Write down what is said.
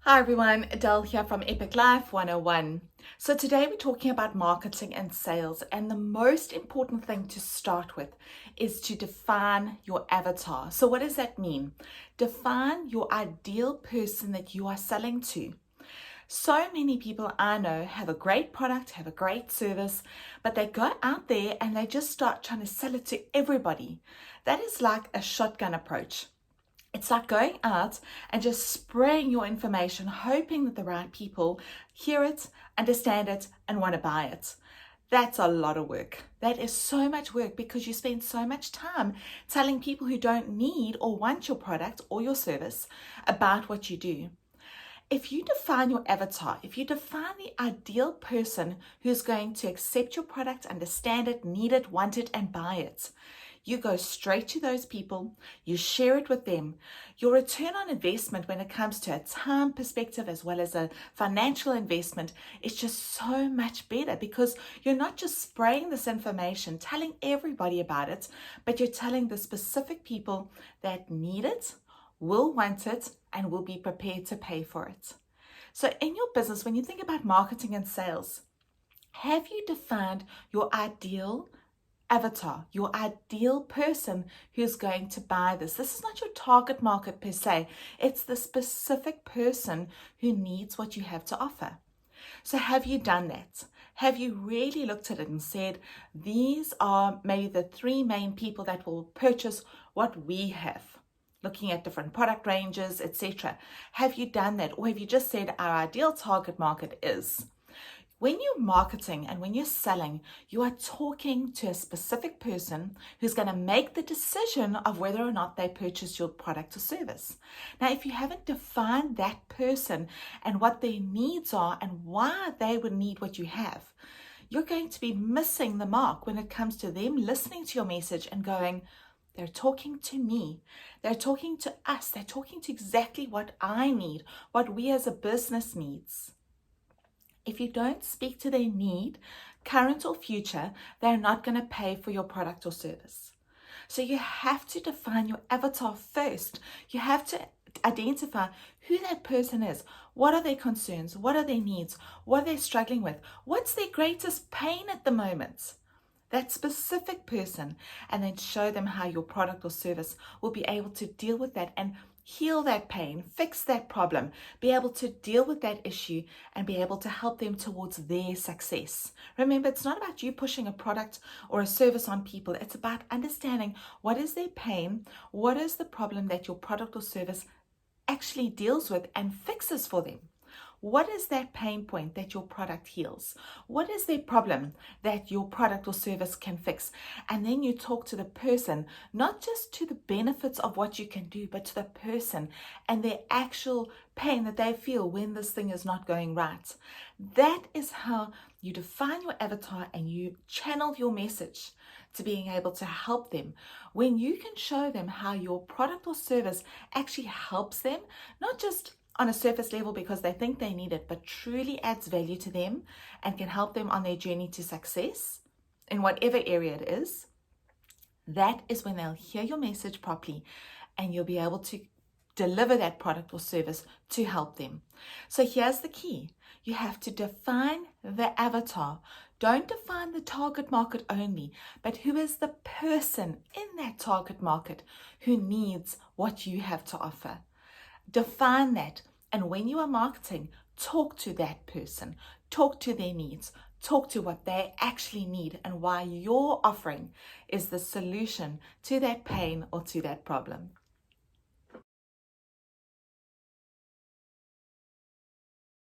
Hi everyone, Adele here from Epic Life 101. So today we're talking about marketing and sales, and the most important thing to start with is to define your avatar. So what does that mean? Define your ideal person that you are selling to. So many people I know have a great product, have a great service, but they go out there and they just start trying to sell it to everybody. That is like a shotgun approach. It's like going out and just spraying your information, hoping that the right people hear it, understand it, and want to buy it. That's a lot of work. That is so much work because you spend so much time telling people who don't need or want your product or your service about what you do. If you define your avatar, if you define the ideal person who's going to accept your product, understand it, need it, want it, and buy it, you go straight to those people, you share it with them. Your return on investment when it comes to a time perspective as well as a financial investment is just so much better because you're not just spraying this information, telling everybody about it, but you're telling the specific people that need it, will want it, and will be prepared to pay for it. So in your business, when you think about marketing and sales, have you defined your ideal avatar, your ideal person who's going to buy this? This is not your target market per se. It's the specific person who needs what you have to offer. So have you done that? Have you really looked at it and said, these are maybe the three main people that will purchase what we have? Looking at different product ranges, etc. Have you done that? Or have you just said our ideal target market is? When you're marketing and when you're selling, you are talking to a specific person who's going to make the decision of whether or not they purchase your product or service. Now, if you haven't defined that person and what their needs are and why they would need what you have, you're going to be missing the mark when it comes to them listening to your message and going, they're talking to me. They're talking to us. They're talking to exactly what I need, what we as a business needs. If you don't speak to their need, current or future, they're not going to pay for your product or service. So you have to define your avatar first. You have to identify who that person is. What are their concerns? What are their needs? What are they struggling with? What's their greatest pain at the moment? That specific person, and then show them how your product or service will be able to deal with that and heal that pain, fix that problem, be able to deal with that issue and be able to help them towards their success. Remember, it's not about you pushing a product or a service on people. It's about understanding what is their pain, what is the problem that your product or service actually deals with and fixes for them. What is that pain point that your product heals? What is their problem that your product or service can fix? And then you talk to the person, not just to the benefits of what you can do, but to the person and their actual pain that they feel when this thing is not going right. That is how you define your avatar and you channel your message to being able to help them. When you can show them how your product or service actually helps them, not just on a surface level because they think they need it, but truly adds value to them and can help them on their journey to success in whatever area it is, that is when they'll hear your message properly and you'll be able to deliver that product or service to help them. So here's the key. You have to define the avatar. Don't define the target market only, but who is the person in that target market who needs what you have to offer. Define that, and when you are marketing, talk to that person, talk to their needs, talk to what they actually need and why your offering is the solution to that pain or to that problem.